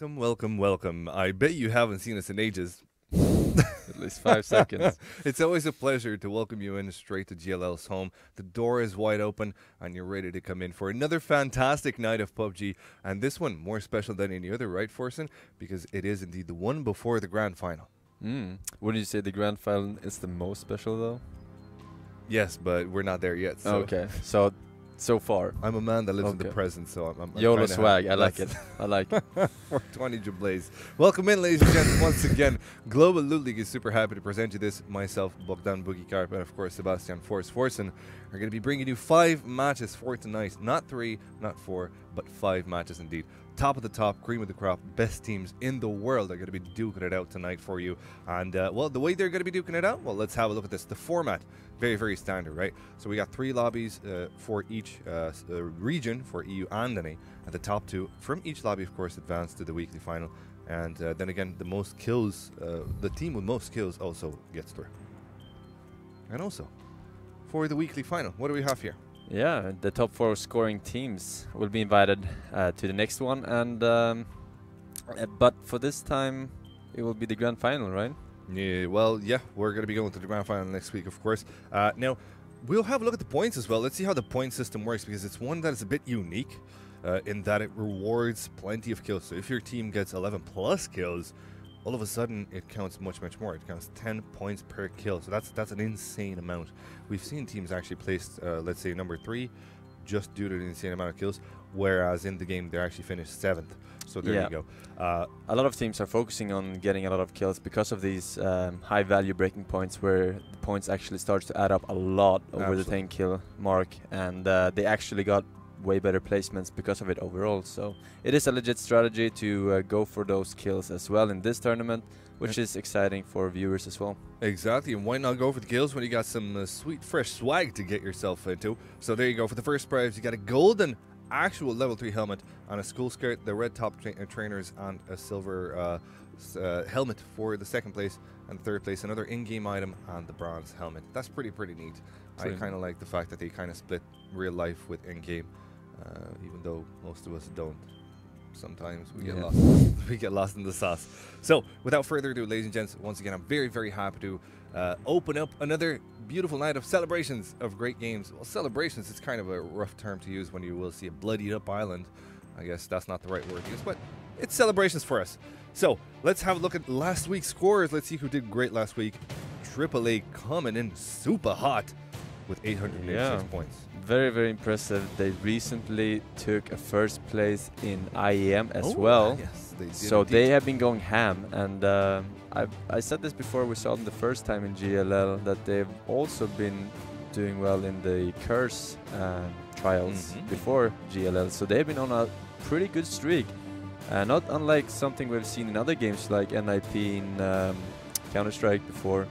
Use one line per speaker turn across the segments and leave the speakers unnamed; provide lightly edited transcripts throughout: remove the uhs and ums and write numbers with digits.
Welcome, welcome, welcome. I bet you haven't seen us in ages.
At least 5 seconds.
It's always a pleasure to welcome you in straight to GLL's home. The door is wide open and you're ready to come in for another fantastic night of PUBG. And this one more special than any other, right, Forsen? Because it is indeed the one before the grand final.
Wouldn't you say the grand final is the most special though?
Yes, but we're not there yet. So
Okay, so far.
I'm a man that lives in the present, so I'm
YOLO
trying to
swag, I like it. I like it.
420 Jablaze. Welcome in, ladies and gents, once again. Global Loot League is super happy to present you this. Myself, Bogdan Boogie Karp, and of course Sebastian Forsen are going to be bringing you 5 matches for tonight. Not 3, not 4, but 5 matches indeed. Top of the top, cream of the crop, best teams in the world are going to be duking it out tonight for you. And, well, the way they're going to be duking it out, well, let's have a look at this. The format, very, very standard, right? So we got 3 lobbies for each region, for EU and NA. And the top 2 from each lobby, of course, advance to the weekly final. And then again, the most kills, the team with most kills also gets through. And also, for the weekly final, what do we have here?
Yeah, the top 4 scoring teams will be invited to the next one, and but for this time it will be the grand final, right?
Yeah, well, yeah, we're going to be going to the grand final next week, of course. Now, we'll have a look at the points as well. Let's see how the point system works, because it's one that is a bit unique in that it rewards plenty of kills. So if your team gets 11 plus kills, all of a sudden it counts much, much more. It counts 10 points per kill. So that's an insane amount. We've seen teams actually placed, let's say, number 3 just due to the insane amount of kills, whereas in the game they actually finished 7th. So there you go.
A lot of teams are focusing on getting a lot of kills because of these high value breaking points, where the points actually starts to add up a lot over the 10 kill mark, and they actually got way better placements because of it overall. So it is a legit strategy to go for those kills as well in this tournament, which is exciting for viewers as well.
Exactly, and why not go for the kills when you got some sweet fresh swag to get yourself into? So there you go. For the first prize, you got a golden actual level 3 helmet on a school skirt, the red top trainers, and a silver helmet for the second place, and third place another in-game item and the bronze helmet. That's pretty neat. I kind of like the fact that they kind of split real life with in-game, even though most of us don't. Sometimes we get lost. We get lost in the sauce. So without further ado, ladies and gents, once again, I'm very happy to open up another beautiful night of celebrations of great games. Well, celebrations is kind of a rough term to use when you will see a bloodied up island. I guess that's not the right word to use, but it's celebrations for us. So let's have a look at last week's scores. Let's see who did great last week. AAA coming in super hot with 886 points.
Very impressive. They recently took a first place in IEM as well.
Yes, they did.
So they have been going ham, and I said this before we saw them the first time in GLL, that they've also been doing well in the Curse trials before GLL. So they've been on a pretty good streak, not unlike something we've seen in other games like NIP in Counter-Strike before,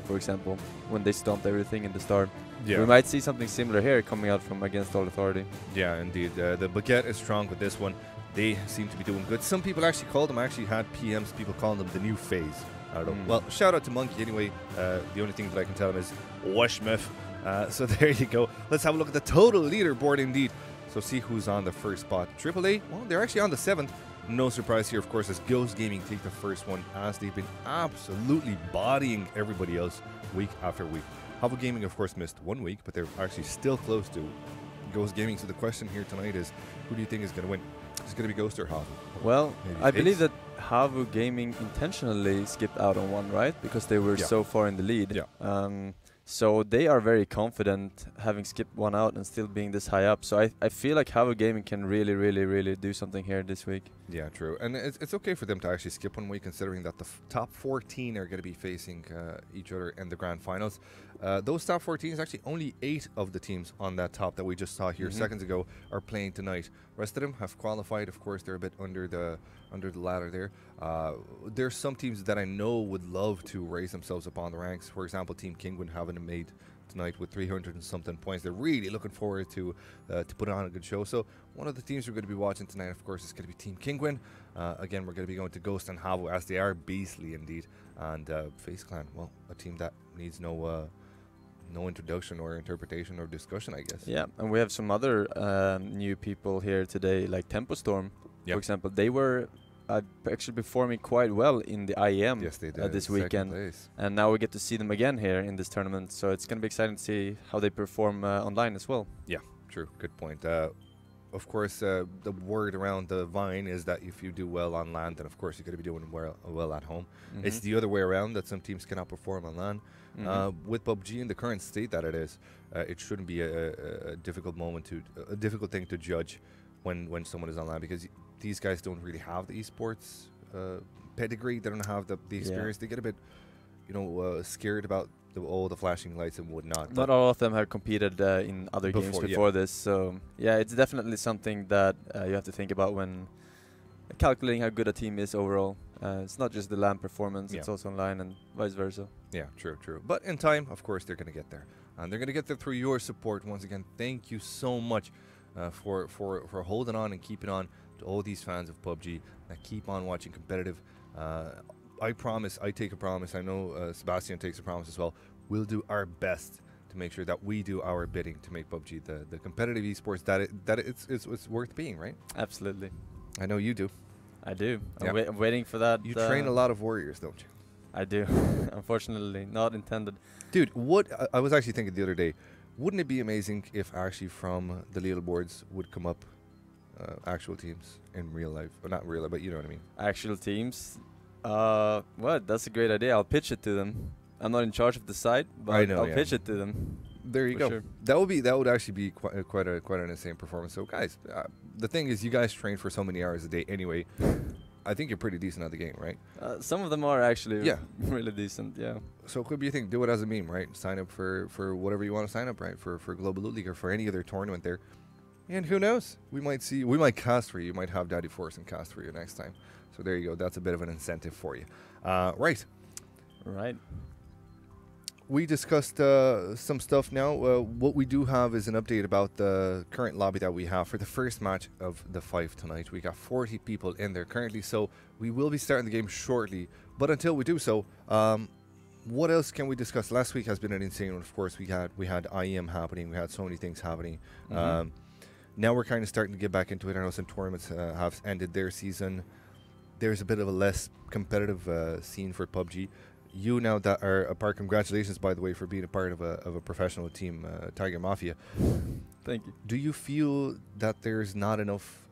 for example, when they stomped everything in the start. We might see something similar here coming out from Against All Authority. Yeah,
indeed. The baguette is strong with this one. They seem to be doing good. Some people actually called them, I actually had PMs, people calling them the new phase. I don't know. Well, shout out to Monkey anyway. The only thing that I can tell him is Washmith. So there you go. Let's have a look at the total leaderboard indeed. So see who's on the first spot. AAA, well, they're actually on the 7th. No surprise here, of course, as Ghost Gaming take the first one, as they've been absolutely bodying everybody else week after week. Havu Gaming, of course, missed 1 week, but they're actually still close to Ghost Gaming. So the question here tonight is, who do you think is going to win? Is it going to be Ghost or Havu?
Well, I believe that Havu Gaming intentionally skipped out on one, right? Because they were so far in the lead. So they are very confident having skipped one out and still being this high up. So I feel like Havu Gaming can really do something here this week. Yeah,
true. And it's okay for them to actually skip 1 week, considering that the top 14 are going to be facing each other in the grand finals. Those top 14 is actually only 8 of the teams on that top that we just saw here seconds ago are playing tonight. Rest of them have qualified. Of course, they're a bit under the ladder there. There's some teams that I know would love to raise themselves up on the ranks. For example, Team Kingwin having made tonight with 300 and something points. They're really looking forward to put on a good show. So one of the teams we're going to be watching tonight, of course, is going to be Team Kingwin. Again, we're going to be going to Ghost and Havu, as they are beastly indeed. And FaZe Clan, well, a team that needs no introduction or interpretation or discussion, I guess.
Yeah, and we have some other new people here today, like Tempo Storm, for example. They were actually performing quite well in the IEM
Yes, they did.
this
Second
weekend.
place.
And now we get to see them again here in this tournament. So it's going to be exciting to see how they perform online as well.
True. Good point. Of course, the word around the vine is that if you do well on land, then of course you're going to be doing well at home. It's the other way around, that some teams cannot perform on land. With PUBG in the current state that it is, it shouldn't be a difficult a difficult thing to judge when someone is on land, because these guys don't really have the esports pedigree. They don't have the experience. They get a bit, scared about all the flashing lights and whatnot.
Not all of them have competed in other games before this, so yeah, it's definitely something that you have to think about when calculating how good a team is overall. It's not just the LAN performance, it's also online and vice versa.
Yeah, true. But in time, of course, they're going to get there. And they're going to get there through your support. Once again, thank you so much for holding on and keeping on to all these fans of PUBG that keep on watching competitive. I promise, I take a promise, I know Sebastian takes a promise as well, we'll do our best to make sure that we do our bidding to make PUBG the competitive esports that it's worth being, right?
Absolutely.
I know you do.
I do. I'm waiting for that.
You train a lot of warriors, don't you?
I do. Unfortunately, not intended.
Dude, I was actually thinking the other day, wouldn't it be amazing if actually from the leaderboards would come up actual teams in real life? Or not real life, but you know what I mean.
Actual teams? What? That's a great idea. I'll pitch it to them. I'm not in charge of the site, but I'll pitch it to them.
There you go. Sure. That would actually be quite an insane performance. So guys, the thing is, you guys train for so many hours a day anyway. I think you're pretty decent at the game, right?
Some of them are actually really decent, yeah.
So it could be a thing. Do it as a meme, right? Sign up for whatever you want to sign up, right? For Global Loot League or for any other tournament there. And who knows? We might cast for you. You might have Daddy Forsen cast for you next time. So there you go. That's a bit of an incentive for you. Right. We discussed some stuff now. What we do have is an update about the current lobby that we have for the first match of the 5 tonight. We got 40 people in there currently, so we will be starting the game shortly. But until we do so, what else can we discuss? Last week has been an insane one. Of course, we had IEM happening. We had so many things happening. Now we're kind of starting to get back into it. I know some tournaments have ended their season. There's a bit of a less competitive scene for PUBG. You now that are a part, congratulations, by the way, for being a part of a professional team, Tiger Mafia.
Thank you.
Do you feel that there's not enough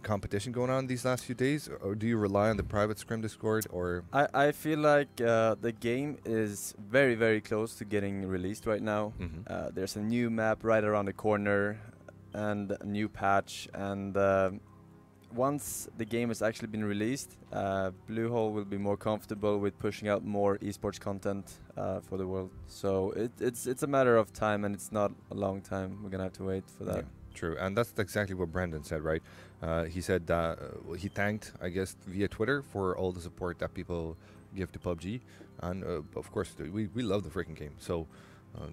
competition going on these last few days, or do you rely on the private scrim Discord? Or
I feel like the game is very, very close to getting released right now. There's a new map right around the corner and a new patch, and once the game has actually been released, Bluehole will be more comfortable with pushing out more esports content for the world. So it's a matter of time, and it's not a long time. We're gonna have to wait for that.
Yeah, true, and that's exactly what Brandon said, right? He said that he thanked, I guess, via Twitter for all the support that people give to PUBG, and of course we love the freaking game. So.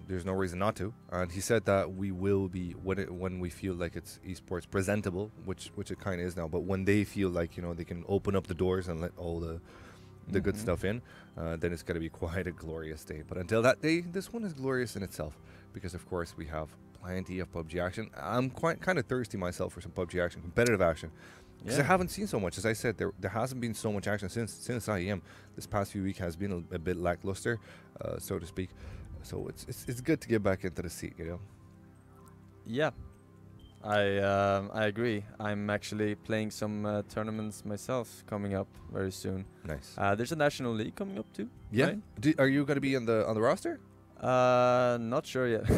There's no reason not to, and he said that we will be when we feel like it's esports presentable, which it kind of is now. But when they feel like they can open up the doors and let all the good stuff in, then it's going to be quite a glorious day. But until that day, this one is glorious in itself, because of course we have plenty of PUBG action. I'm kind of thirsty myself for some PUBG action, competitive action, because I haven't seen so much. As I said, there hasn't been so much action since IEM. This past few weeks has been a bit lackluster, so to speak. So it's good to get back into the seat,
Yeah, I agree. I'm actually playing some tournaments myself coming up very soon.
Nice.
There's a national league coming up too.
Yeah.
Right?
Are you going to be on the roster?
Not sure yet.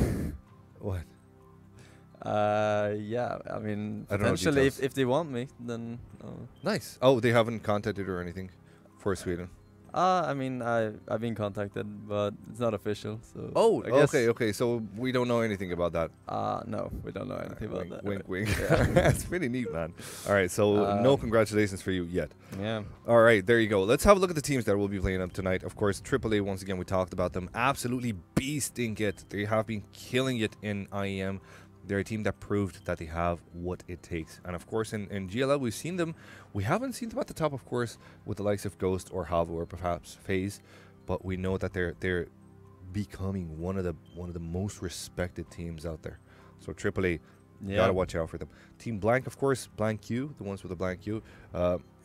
What?
Yeah. I mean, potentially, if they want me, then.
Nice. Oh, they haven't contacted or anything for Sweden.
I mean, I've been contacted, but it's not official. So.
Oh, okay. So we don't know anything about that.
No, we don't know anything about that.
Wink, wink. That's pretty neat, man. All right, so no congratulations for you yet.
Yeah.
All right, there you go. Let's have a look at the teams that will be playing up tonight. Of course, AAA. Once again, we talked about them. Absolutely beasting it. They have been killing it in IEM. They're a team that proved that they have what it takes. And of course, in GLL, we've seen them. We haven't seen them at the top, of course, with the likes of Ghost or Havo or perhaps FaZe. But we know that they're becoming one of the most respected teams out there. So AAA,
Yeah.
Gotta watch out for them. Team Blank, of course, Blank Q, the ones with the Blank Q,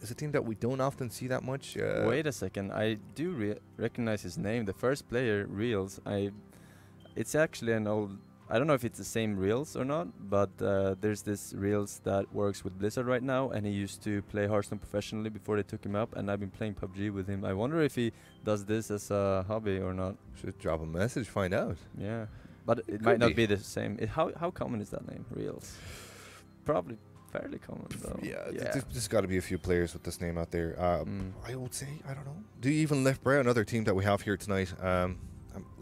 is a team that we don't often see that much.
Wait a second, I do recognize his name. The first player, Reels. It's actually an old. I don't know if it's the same Reels or not, but there's this Reels that works with Blizzard right now, and he used to play Hearthstone professionally before they took him up, and I've been playing PUBG with him. I wonder if he does this as a hobby or not.
Should drop a message, find out.
Yeah, but it might not be the same. How common is that name, Reels? Probably fairly common though.
Yeah. There's got to be a few players with this name out there. I would say, I don't know. Do you even lift Bray, another team that we have here tonight?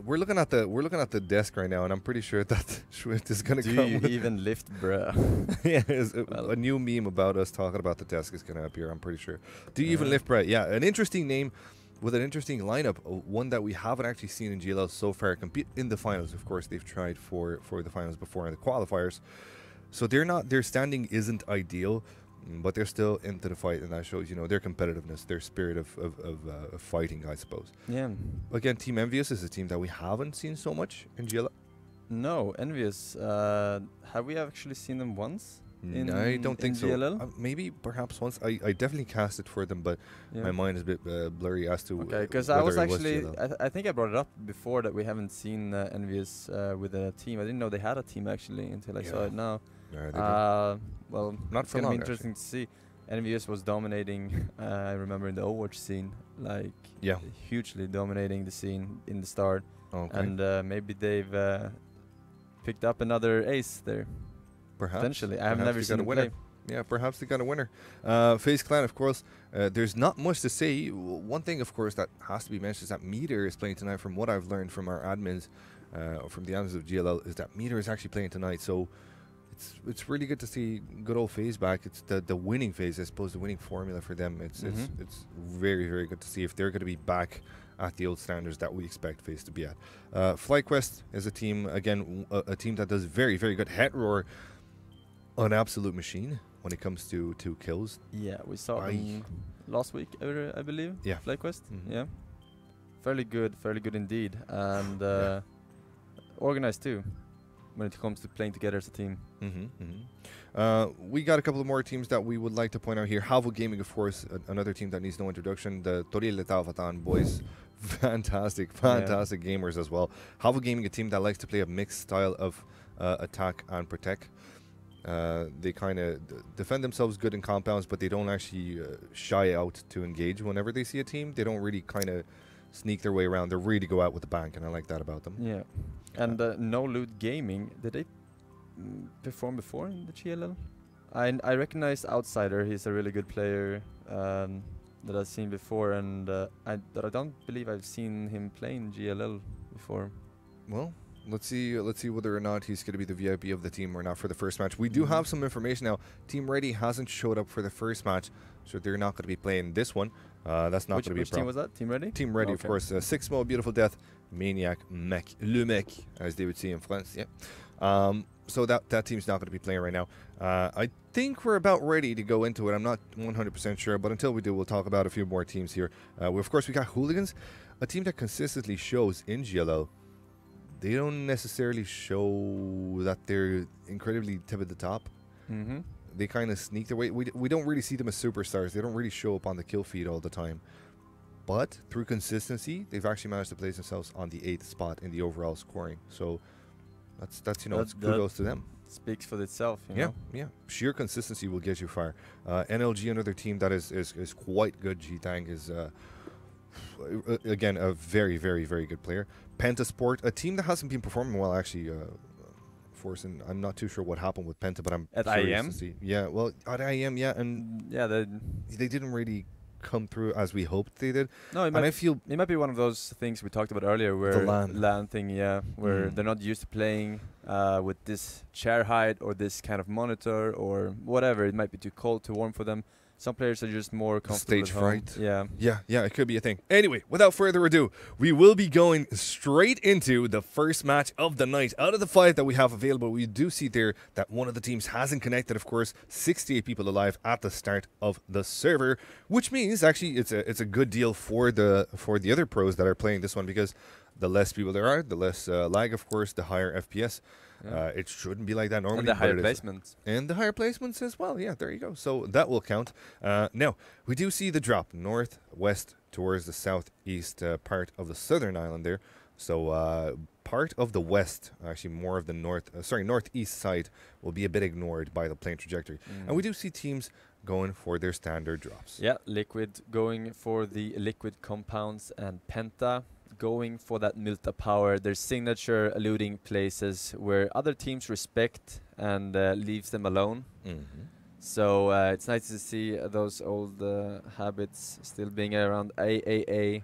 We're looking at the desk right now, and I'm pretty sure that Schwitt is going to come.
Do you even lift bruh?
Yeah, a new meme about us talking about the desk is going to appear, I'm pretty sure. Do you even lift Brett? Yeah, an interesting name with an interesting lineup, one that we haven't actually seen in GLL so far compete in the finals. Of course, they've tried for the finals before in the qualifiers, so their standing isn't ideal, but they're still into the fight, and that shows, their competitiveness, their spirit of fighting, I suppose.
Yeah.
Again, Team Envious is a team that we haven't seen so much in GLL.
No, Envious. Have we actually seen them once?
No, I don't think so.
GLL?
Maybe, perhaps once. I definitely cast it for them, but my mind is a bit blurry as to.
Okay, because I was actually. I think I brought it up before that we haven't seen Envious with a team. I didn't know they had a team actually until I saw it now. Well,
not
it's
for
gonna
long,
be interesting to see. Envious was dominating. I remember in the Overwatch scene, hugely dominating the scene in the start.
Okay.
And maybe they've picked up another ace there.
Perhaps.
Potentially, I have never seen them play.
Yeah, perhaps they got a winner. FaZe Clan, of course, there's not much to say. One thing, of course, that has to be mentioned is that Meter is playing tonight. From what I've learned from our admins, or from the admins of GLL, is that Meter is actually playing tonight. So it's really good to see good old FaZe back. It's the winning phase, I suppose, the winning formula for them. It's very, very good to see if they're going to be back at the old standards that we expect FaZe to be at. FlyQuest is a team, again, a team that does very, very good. Headroar, an absolute machine when it comes to kills.
Yeah, we saw them last week, I believe.
Yeah.
FlyQuest. Yeah. Fairly good indeed. And organized too, when it comes to playing together as a team.
We got a couple of more teams that we would like to point out here. Halvo Gaming, of course, another team that needs no introduction. The Toril Letavatan boys, fantastic gamers as well. Halvo Gaming, a team that likes to play a mixed style of attack and protect. They kind of defend themselves good in compounds, but they don't actually shy out to engage whenever they see a team. They don't really kind of sneak their way around. They really go out with the bank, and I like that about them.
Yeah. And No Loot Gaming, did they perform before in the GLL? I recognize Outsider. He's a really good player that I've seen before, and I don't believe I've seen him play in GLL before.
Well, let's see whether or not he's going to be the VIP of the team or not for the first match. We do have some information now. Team Ready hasn't showed up for the first match, so they're not going to be playing this one. That's not going to be a problem.
Which team was that? Team Ready?
Team Ready, of course. Six Mo, Beautiful Death, Maniac, Mech, Le Mec, as they would say in France. Yeah. So that team's not going to be playing right now. I think we're about ready to go into it. I'm not 100% sure, but until we do, we'll talk about a few more teams here. Of course, we got Hooligans, a team that consistently shows in GLL. They don't necessarily show that they're incredibly tip at the top. They kind of sneak their way. We don't really see them as superstars. They don't really show up on the kill feed all the time. But through consistency, they've actually managed to place themselves on the 8th spot in the overall scoring. So that's it's kudos to them.
Speaks for itself. You know?
Sheer consistency will get you far. NLG, another team that is quite good. G-Tang is again a very, very, very good player. Pentasport, a team that hasn't been performing well actually. Forsen, I'm not too sure what happened with Penta, but I'm
at
curious
IEM.
to see. Yeah, well, at IEM, and they didn't really come through as we hoped they did.
No, it might be one of those things we talked about earlier, where
the
LAN thing, where they're not used to playing with this chair height or this kind of monitor or whatever. It might be too cold, too warm for them. Some players are just more comfortable
stage
at home.
fright.
Yeah,
it could be a thing. Anyway, without further ado, we will be going straight into the first match of the night. Out of the 5 that we have available, we do see there that one of the teams hasn't connected. Of course, 68 people alive at the start of the server, which means actually it's a good deal for the other pros that are playing this one, because The less people there are, the less lag, of course, the higher FPS.
Yeah.
It shouldn't be like that normally.
And the
but
higher
it is.
placements.
And the higher placements as well. Yeah, there you go. So that will count. Now, we do see the drop northwest towards the southeast part of the southern island there. So part of the west, actually more of the northeast side will be a bit ignored by the plane trajectory. And we do see teams going for their standard drops.
Yeah, Liquid going for the liquid compounds, and Penta going for that Milta power, their signature eluding places where other teams respect and leaves them alone. So it's nice to see those old habits still being around. AAA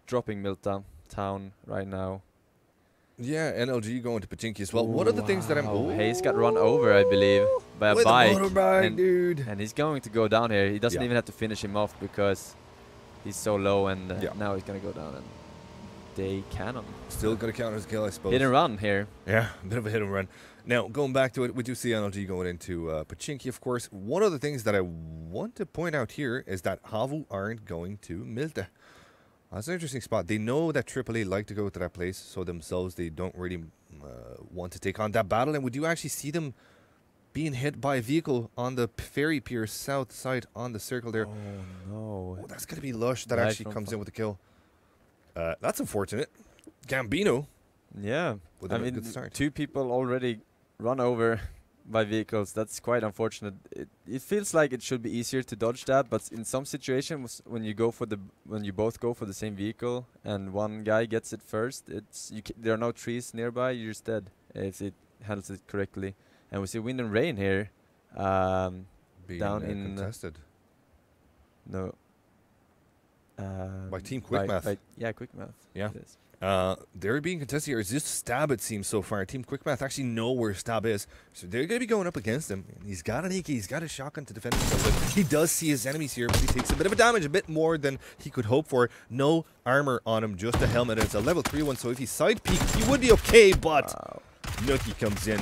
dropping Milta town right now.
Yeah, NLG going to Pachinki as well. One of the things that I'm...
Hayes got run over, I believe, by a bike.
Motorbike, dude.
And he's going to go down here. He doesn't
Yeah.
even have to finish him off because he's so low, and
Yeah.
now he's going to go down, and they cannon.
Still going to count as a kill, I suppose.
Hit and run here.
Yeah, a bit of a hit and run. Now, going back to it, we do see NLG going into Pachinki, of course. One of the things that I want to point out here is that Havu aren't going to Milta. That's an interesting spot. They know that AAA like to go to that place, so themselves they don't really want to take on that battle. And we do actually see them being hit by a vehicle on the ferry pier south side on the circle there.
Oh, no.
Oh, that's going to be Lush that
Right
actually
from
comes in with the kill. That's unfortunate. Gambino
Yeah.
with
I
a
mean,
good start.
2 people already run over by vehicles. That's quite unfortunate. It feels like it should be easier to dodge that, but in some situations when you both go for the same vehicle and one guy gets it first, there are no trees nearby. You're just dead if it handles it correctly. And we see wind and rain here.
Being
down in
contested
no.
by Team Quickmath.
Yeah, Quickmath.
Yeah.
It is.
They're being contested here. It's just Stab, it seems, so far. Team Quickmath actually know where Stab is, so they're going to be going up against him. He's got an AK, he's got a shotgun to defend himself with. He does see his enemies here, but he takes a bit of a damage, a bit more than he could hope for. No armor on him, just a helmet, and it's a level 3 one, so if he side peek, he would be okay, but Nookie comes in,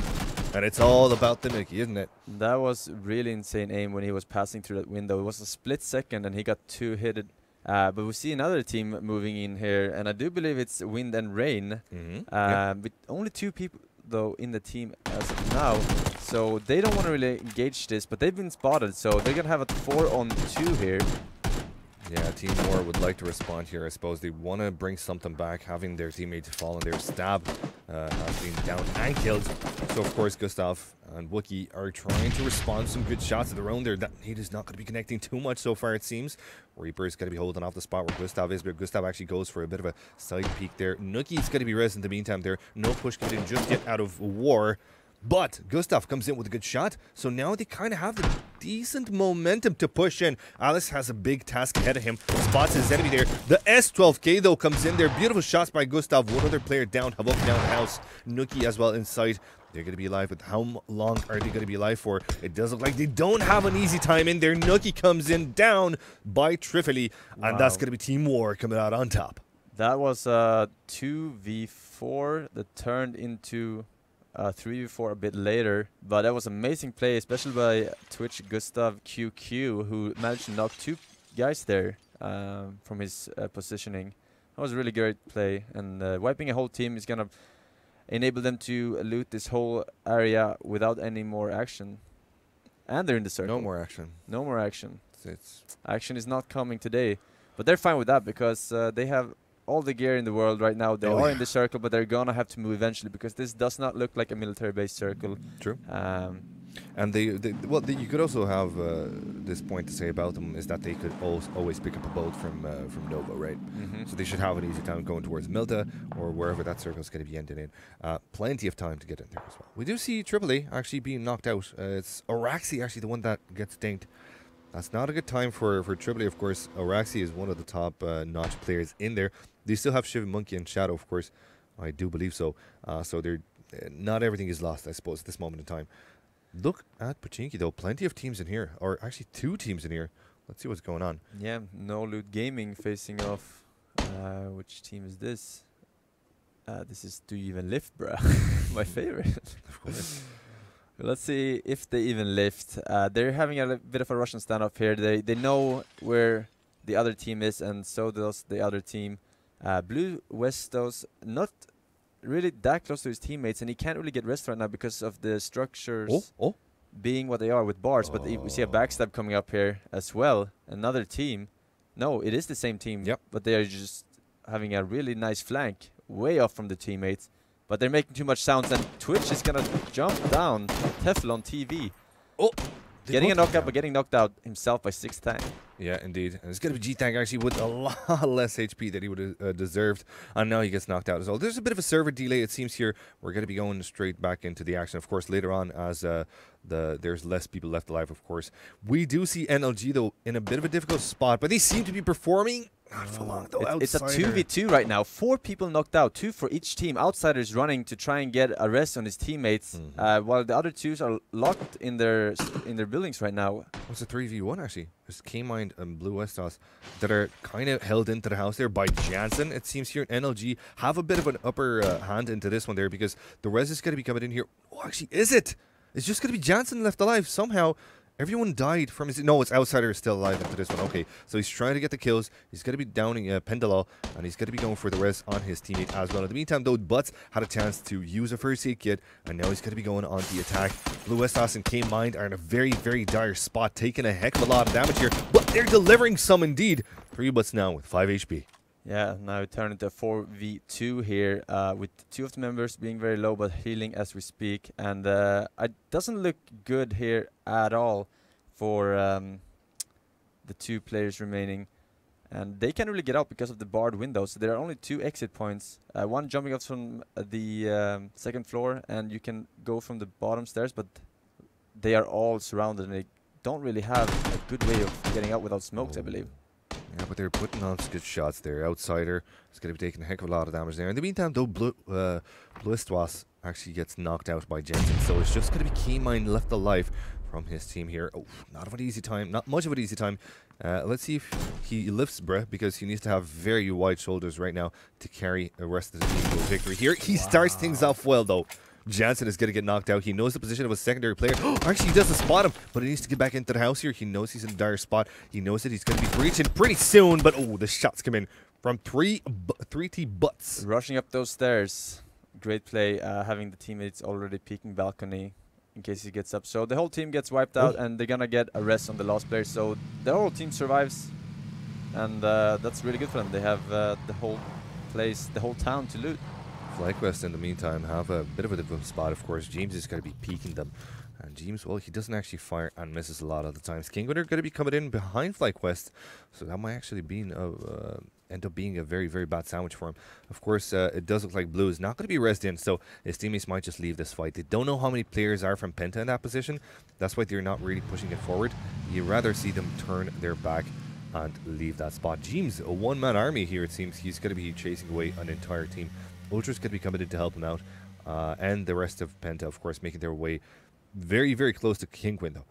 and it's all about the Nookie, isn't it?
That was really insane aim when he was passing through that window. It was a split second, and he got 2 hit. But we see another team moving in here, and I do believe it's Wind and Rain. With only 2 people, though, in the team as of now. So they don't want to really engage this, but they've been spotted, so they're going to have a 4-on-2 here.
Yeah, Team War would like to respond here, I suppose. They want to bring something back, having their teammates fall on their Stab, has been down and killed. So, of course, Gustav and Wookie are trying to respond to some good shots of their own there. That nade is not going to be connecting too much so far, it seems. Reaper is going to be holding off the spot where Gustav is, but Gustav actually goes for a bit of a side peek there. Nookie's going to be res in the meantime there. No push getting just yet out of War. But Gustav comes in with a good shot, so now they kind of have the decent momentum to push in. Alice has a big task ahead of him, spots his enemy there. The S12K, though, comes in there. Beautiful shots by Gustav. One other player down, Havok down the house. Nookie as well inside. They're going to be alive, but how long are they going to be alive for? It does look like they don't have an easy time in there. Nookie comes in down by Trifoli, and that's going to be Team War coming out on top.
That was 2v4 that turned into 3v4 a bit later, but that was amazing play, especially by Twitch Gustav QQ, who managed to knock 2 guys there from his positioning. That was a really great play, and wiping a whole team is gonna enable them to loot this whole area without any more action. And they're in the circle.
No more action.
No more action.
It's
Action is not coming today, but they're fine with that because they have all the gear in the world right now. They are in the circle, but they're gonna have to move eventually because this does not look like a military-based circle.
True. And you could also have this point to say about them is that they could always pick up a boat from Nova, right? So they should have an easy time going towards Milta or wherever that circle is going to be ended in. Plenty of time to get in there as well. We do see AAA actually being knocked out. It's Araxi actually the one that gets dinked. That's not a good time for AAA, of course. Araxi is one of the top notch players in there. They still have Shiv Monkey and Shadow, of course. I do believe so. So they're not everything is lost, I suppose, at this moment in time. Look at Pachinki, though. Plenty of teams in here, or actually 2 teams in here. Let's see what's going on.
Yeah, No Loot Gaming facing off. Which team is this? This is Do You Even Lift, bruh? My favorite.
Of course.
Let's see if they even lift. They're having a bit of a Russian standoff here. They know where the other team is, and so does the other team. Blue Westos not really that close to his teammates, and he can't really get rest right now because of the structures being what they are with bars. But we see a backstab coming up here as well. Another team. No, it is the same team.
Yep.
But they are just having a really nice flank, way off from the teammates. But they're making too much sounds, and Twitch is gonna jump down. Teflon TV.
Oh,
getting a knockout, but getting knocked out himself by 6 tank.
Yeah, indeed. And it's going to be G-Tank actually with a lot less HP that he would have deserved. And now he gets knocked out as well. There's a bit of a server delay, it seems here. We're going to be going straight back into the action. Of course, later on, as there's less people left alive, of course. We do see NLG, though, in a bit of a difficult spot. But they seem to be performing not for long, though.
It's a 2v2 right now. 4 people knocked out, 2 for each team. Outsiders running to try and get a rest on his teammates, while the other 2s are locked in their buildings right now.
It's a 3v1 actually. There's K-Mind and Blue Westos that are kind of held into the house there by Jansen. It seems here NLG have a bit of an upper hand into this one there, because the res is going to be coming in here. Oh, actually, is it? It's just going to be Jansen left alive somehow. Everyone died from his... No, it's Outsider is still alive into this one. Okay, so he's trying to get the kills. He's going to be downing Pendalal, and he's going to be going for the res on his teammate as well. In the meantime, though, Butts had a chance to use a first aid kit, and now he's going to be going on the attack. Blue Westos and K-Mind are in a very, very dire spot, taking a heck of a lot of damage here, but they're delivering some indeed. 3 Butts now with 5 HP.
Yeah, now it turned into a 4v2 here, with 2 of the members being very low but healing as we speak. And it doesn't look good here at all for the 2 players remaining. And they can't really get out because of the barred windows. So there are only 2 exit points. One jumping out from the 2nd floor, and you can go from the bottom stairs, but they are all surrounded and they don't really have a good way of getting out without smokes, I believe.
Yeah, but they're putting on some good shots there. Outsider is going to be taking a heck of a lot of damage there. In the meantime, though, Blue Westos actually gets knocked out by Jensen, so it's just going to be K-Mind left alive from his team here. Oh, not an easy time. Not much of an easy time. Let's see if he lifts, bruh, because he needs to have very wide shoulders right now to carry the rest of the team to a victory here. He starts things off well, though. Jansen is going to get knocked out. He knows the position of a secondary player. Actually, he doesn't spot him, but he needs to get back into the house here. He knows he's in a dire spot. He knows that he's going to be breaching pretty soon, but the shots come in from 3T Butts.
Rushing up those stairs. Great play, having the teammates already peeking balcony in case he gets up. So the whole team gets wiped out, and they're going to get a rest on the last player. So the whole team survives, and that's really good for them. They have the whole place, the whole town to loot.
FlyQuest, in the meantime, have a bit of a difficult spot, of course. James is going to be peeking them. And James, well, he doesn't actually fire and misses a lot of the times. Kingwin are going to be coming in behind FlyQuest, so that might actually be end up being a very, very bad sandwich for him. Of course, it does look like Blue is not going to be resed in, so his teammates might just leave this fight. They don't know how many players are from Penta in that position. That's why they're not really pushing it forward. You rather see them turn their back and leave that spot. James, a one-man army here, it seems. He's going to be chasing away an entire team. Ultra's going to be coming in to help him out, and the rest of Penta, of course, making their way very, very close to Kingwin, though.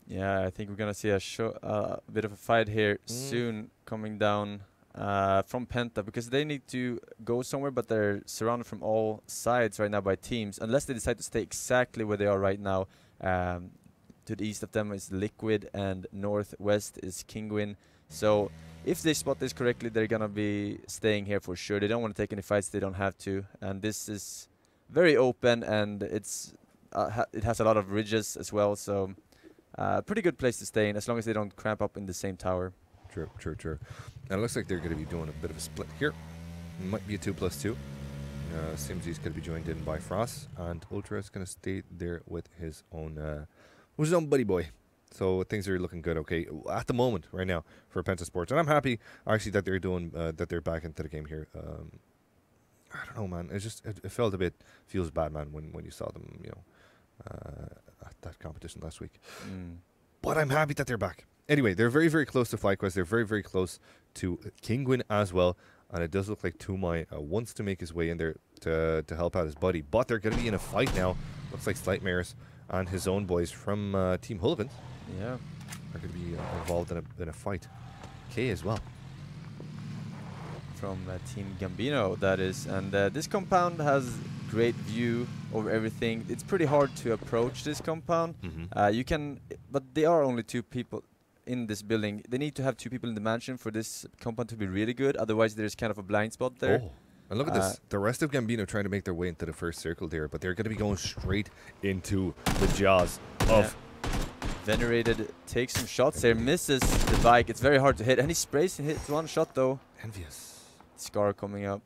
Yeah, I think we're going to see a bit of a fight here soon coming down from Penta, because they need to go somewhere, but they're surrounded from all sides right now by teams, unless they decide to stay exactly where they are right now. To the east of them is Liquid, and northwest is Kingwin. So if they spot this correctly, they're going to be staying here for sure. They don't want to take any fights they don't have to. And this is very open, and it's it has a lot of ridges as well. So pretty good place to stay in, as long as they don't cramp up in the same tower.
True, true, true. And it looks like they're going to be doing a bit of a split here. It might be a 2+2. Simsy's going to be joined in by Frost, and Ultra is going to stay there with his own buddy boy. So things are looking good, okay, at the moment, right now, for Penta Sports. And I'm happy, actually, that they're doing, that they're back into the game here. I don't know, man. It's just, it felt a bit, feels bad, man, when you saw them, you know, at that competition last week. But I'm happy that they're back. Anyway, they're very, very close to FlyQuest. They're very, very close to Kingwin as well. And it does look like Tumai wants to make his way in there to help out his buddy. But they're going to be in a fight now. Looks like Slightmares and his own boys from Team Hullivan.
Yeah,
are going to be involved in a fight. K as well.
From Team Gambino, that is. And this compound has great view over everything. It's pretty hard to approach this compound. You can, but there are only 2 people in this building. They need to have 2 people in the mansion for this compound to be really good. Otherwise, there's kind of a blind spot there.
Oh, and look at this. The rest of Gambino trying to make their way into the first circle there, but they're going to be going straight into the jaws of...
Venerated takes some shots there, misses the bike. It's very hard to hit, and he sprays and hits 1 shot though.
Envious.
Scar coming up.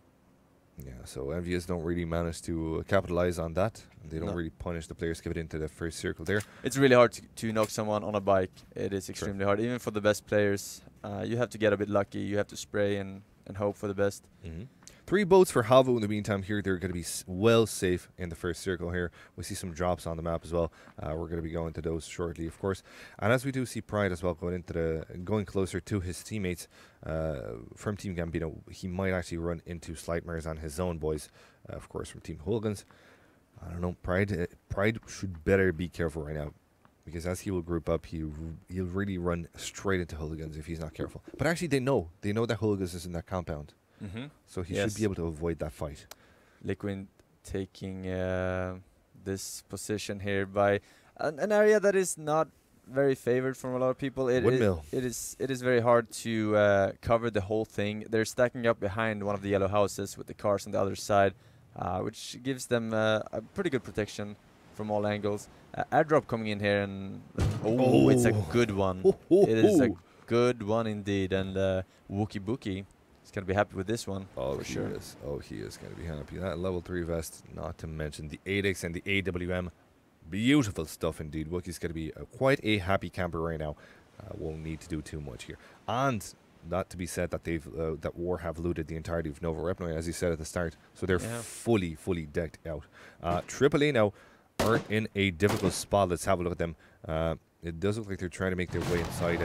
Yeah, so Envious don't really manage to capitalize on that. They don't really punish the players, give it into the first circle there.
It's really hard to knock someone on a bike. It is extremely hard, even for the best players. You have to get a bit lucky. You have to spray and hope for the best.
3 boats for Havu in the meantime here. They're going to be well safe in the first circle here. We see some drops on the map as well. We're going to be going to those shortly, of course. And as we do see Pride as well going closer to his teammates from Team Gambino, he might actually run into Slightmares on his own boys, of course, from Team Hooligans. I don't know. Pride should better be careful right now, because as he will group up, he'll really run straight into Hooligans if he's not careful. But actually, they know that Hooligans is in that compound. So he should be able to avoid that fight.
Liquid taking this position here by an area that is not very favored from a lot of people.
Windmill.
It is very hard to cover the whole thing. They're stacking up behind one of the yellow houses with the cars on the other side, which gives them a pretty good protection from all angles. Airdrop coming in here, and it's a good one. It is a good one indeed, and Wookie Boogie is going to be happy with this one. For sure.
He is going to be happy. That level 3 vest, not to mention the 8x and the AWM. Beautiful stuff indeed. Wookie's going to be quite a happy camper right now. Won't need to do too much here. And not to be said that that War have looted the entirety of Nova Repnoy, as you said at the start. So they're fully decked out. AAA now are in a difficult spot. Let's have a look at them. It does look like they're trying to make their way inside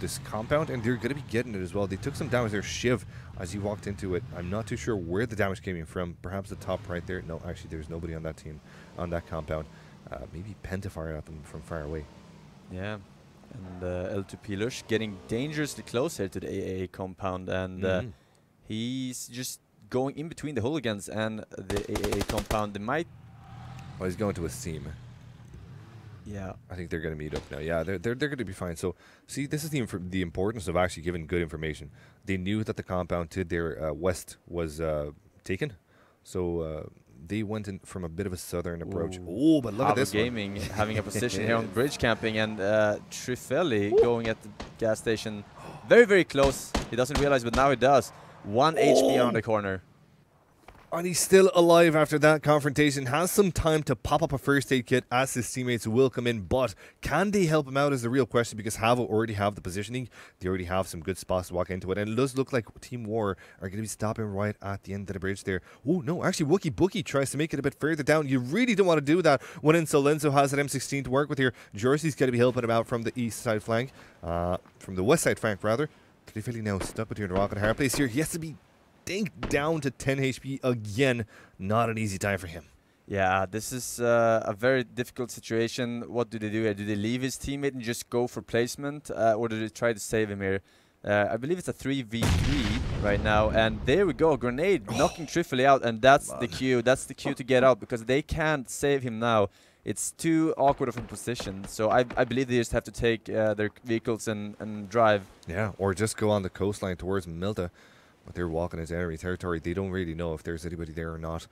this compound, and they're going to be getting it as well. They took some damage there. Shiv, as he walked into it, I'm not too sure where the damage came in from. Perhaps the top right there. No, actually, there's nobody on that team, on that compound. Maybe Penta fired at them from far away.
Yeah, and L2P Lush getting dangerously close here to the AAA compound, and he's just going in between the Hooligans and the AAA compound. They might...
Oh, he's going to his team.
Yeah,
I think they're going to meet up now. Yeah, they're going to be fine. So, see, this is the importance of actually giving good information. They knew that the compound to their west was taken, so they went in from a bit of a southern approach. Oh, but look at this
Gaming having a position here on bridge camping, and Trifelli going at the gas station, very close. He doesn't realize, but now he does. 1 HP on the corner.
And he's still alive after that confrontation. Has some time to pop up a first aid kit as his teammates will come in. But can they help him out is the real question, because Havo already have the positioning. They already have some good spots to walk into it. And it does look like Team War are going to be stopping right at the end of the bridge there. Oh, no. Actually, Wookie Boogie tries to make it a bit further down. You really don't want to do that when Insolenzo has an M16 to work with here. Jersey's going to be helping him out from the east side flank. From the west side flank, rather. Trifelli now stuck between the rock and a hard place here. He has to be down to 10 HP again. Not an easy time for him.
Yeah, this is a very difficult situation. What do they do here? Do they leave his teammate and just go for placement, or do they try to save him here? I believe it's a 3v3 right now, and there we go, grenade knocking Trifelli out, and that's the cue. That's the cue to get out, because they can't save him now. It's too awkward of a position, so I believe they just have to take their vehicles and drive. Yeah,
or just go on the coastline towards Milta. But they're walking into enemy territory. They don't really know if there's anybody there or not.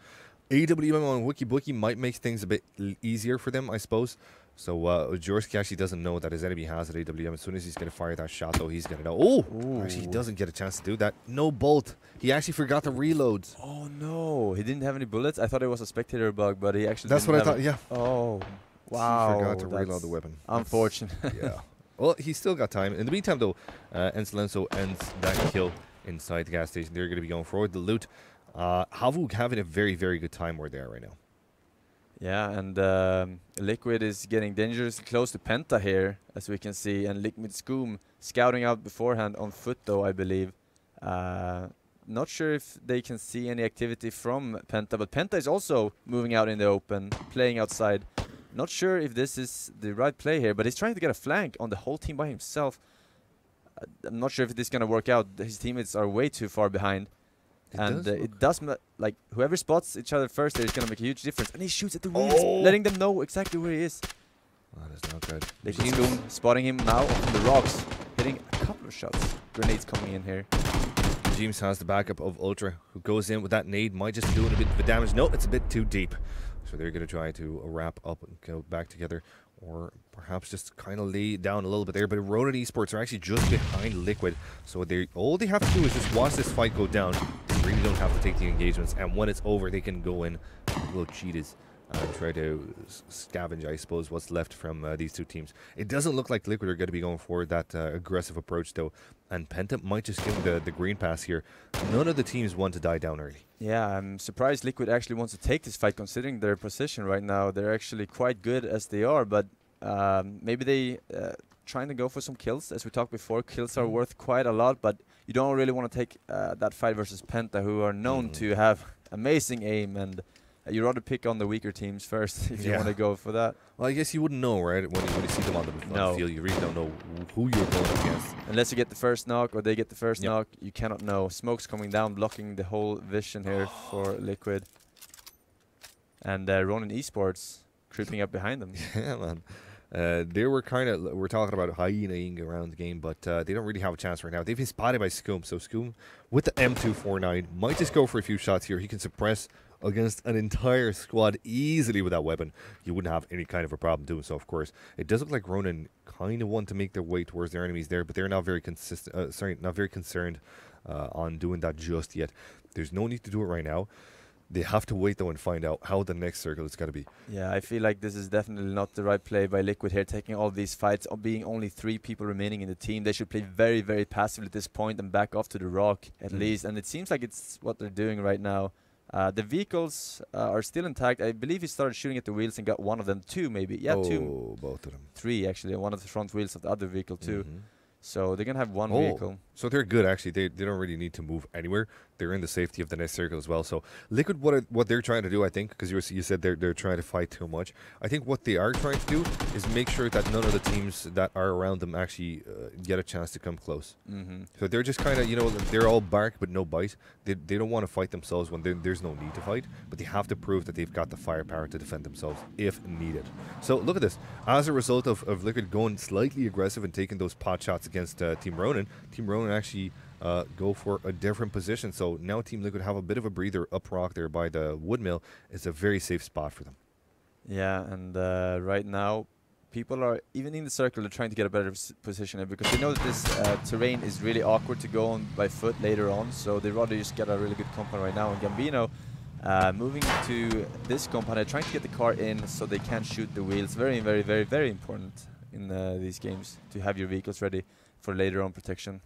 AWM on Wookie Boogie might make things a bit easier for them, I suppose. So Jorski actually doesn't know that his enemy has at AWM. As soon as he's going to fire that shot, though, he's going to know. Oh, actually, he doesn't get a chance to do that. No bolt. He actually forgot the reloads.
Oh, no. He didn't have any bullets? I thought it was a spectator bug, but he actually
That's what I thought, yeah.
Oh, wow.
He forgot to reload the weapon.
Unfortunate.
Yeah. Well, he's still got time. In the meantime, though, Ensolenzo ends that kill inside the gas station. They're going to be going forward. The loot. Havu having a very good time where they are right now.
Yeah, and Liquid is getting dangerously close to Penta here, as we can see, and Liquid Scoom scouting out beforehand on foot, though, I believe. Not sure if they can see any activity from Penta, but Penta is also moving out in the open, playing outside. Not sure if this is the right play here, but he's trying to get a flank on the whole team by himself. I'm not sure if this is going to work out. His teammates are way too far behind. It does like, whoever spots each other first there is going to make a huge difference. And he shoots at the wheels, letting them know exactly where he is.
Oh, that's not good.
Liquid Spoon spotting him now on the rocks, hitting a couple of shots. Grenades coming in here.
James has the backup of Ultra, who goes in with that nade, might just do a bit of damage. No, it's a bit too deep. So they're going to try to wrap up and go back together, or perhaps just kind of lay down a little bit there. But Ronin Esports are actually just behind Liquid, so all they have to do is just watch this fight go down. They really don't have to take the engagements, and when it's over, they can go in little cheetahs and try to scavenge, I suppose, what's left from these two teams. It doesn't look like Liquid are going to be going for that aggressive approach, though, and Penta might just give them the green pass here. None of the teams want to die down early.
Yeah, I'm surprised Liquid actually wants to take this fight, considering their position right now. They're actually quite good as they are, but maybe they trying to go for some kills. As we talked before, kills are worth quite a lot, but you don't really want to take that fight versus Penta, who are known to have amazing aim, and you rather pick on the weaker teams first if you want to go for that.
Well, I guess you wouldn't know, right? When you see them on the field, you really don't know who you're going up against.
Unless you get the first knock or they get the first knock, you cannot know. Smoke's coming down, blocking the whole vision here for Liquid. And Ronin Esports creeping up behind them.
Yeah, man. We're talking about hyenaing around the game, but they don't really have a chance right now. They've been spotted by Scoom, so Scoom with the M249 might just go for a few shots here. He can suppress against an entire squad easily with that weapon. You wouldn't have any kind of a problem doing so, of course. It does look like Ronin kind of want to make their way towards their enemies there, but they're not very not very concerned on doing that just yet. There's no need to do it right now. They have to wait, though, and find out how the next circle is going to be. Yeah,
I feel like this is definitely not the right play by Liquid here, taking all these fights, being only 3 people remaining in the team. They should play very, very passively at this point and back off to the rock, at least. And it seems like it's what they're doing right now. The vehicles are still intact. I believe he started shooting at the wheels and got one of them, 2 maybe. Yeah, 2.
Both of them.
3, actually. One of the front wheels of the other vehicle, too. So they're going to have one vehicle.
So they're good, actually. They don't really need to move anywhere. They're in the safety of the next circle as well. So Liquid, what they're trying to do, I think, because you said they're trying to fight too much. I think what they are trying to do is make sure that none of the teams that are around them actually get a chance to come close. So they're just kind of, they're all bark but no bite. They don't want to fight themselves when there's no need to fight, but they have to prove that they've got the firepower to defend themselves if needed. So look at this. As a result of Liquid going slightly aggressive and taking those pot shots against Team Ronin actually go for a different position. So now Team Liquid have a bit of a breather up rock there by the wood mill. It's a very safe spot for them.
Yeah, and right now people are, even in the circle, they're trying to get a better position because they know that this terrain is really awkward to go on by foot later on, so they'd rather just get a really good compound right now. And Gambino moving to this compound, they're trying to get the car in so they can shoot the wheels. Very, very, very, very important in these games to have your vehicles ready for later on protection.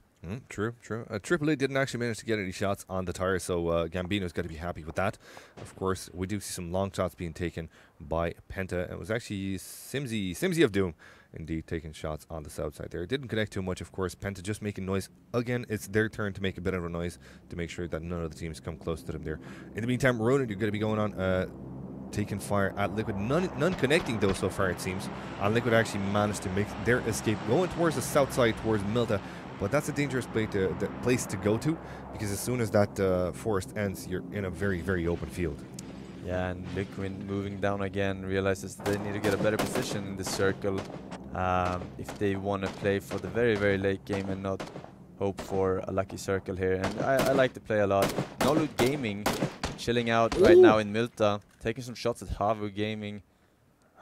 True. Triple A didn't actually manage to get any shots on the tire, so Gambino's got to be happy with that. Of course, we do see some long shots being taken by Penta. It was actually Simsy of Doom, indeed, taking shots on the south side there. It didn't connect too much, of course. Penta just making noise. Again, it's their turn to make a bit of a noise to make sure that none of the teams come close to them there. In the meantime, Ronin, you're going to be going on taking fire at Liquid. None connecting, though, so far, it seems. And Liquid actually managed to make their escape, going towards the south side, towards Milta. But that's a dangerous place to go to, because as soon as that forest ends, you're in a very, very open field.
Yeah, and Liquid moving down again realizes they need to get a better position in the circle if they want to play for the very, very late game and not hope for a lucky circle here. And I like to play a lot. No Loot Gaming chilling out right now in Milta, taking some shots at Havu Gaming.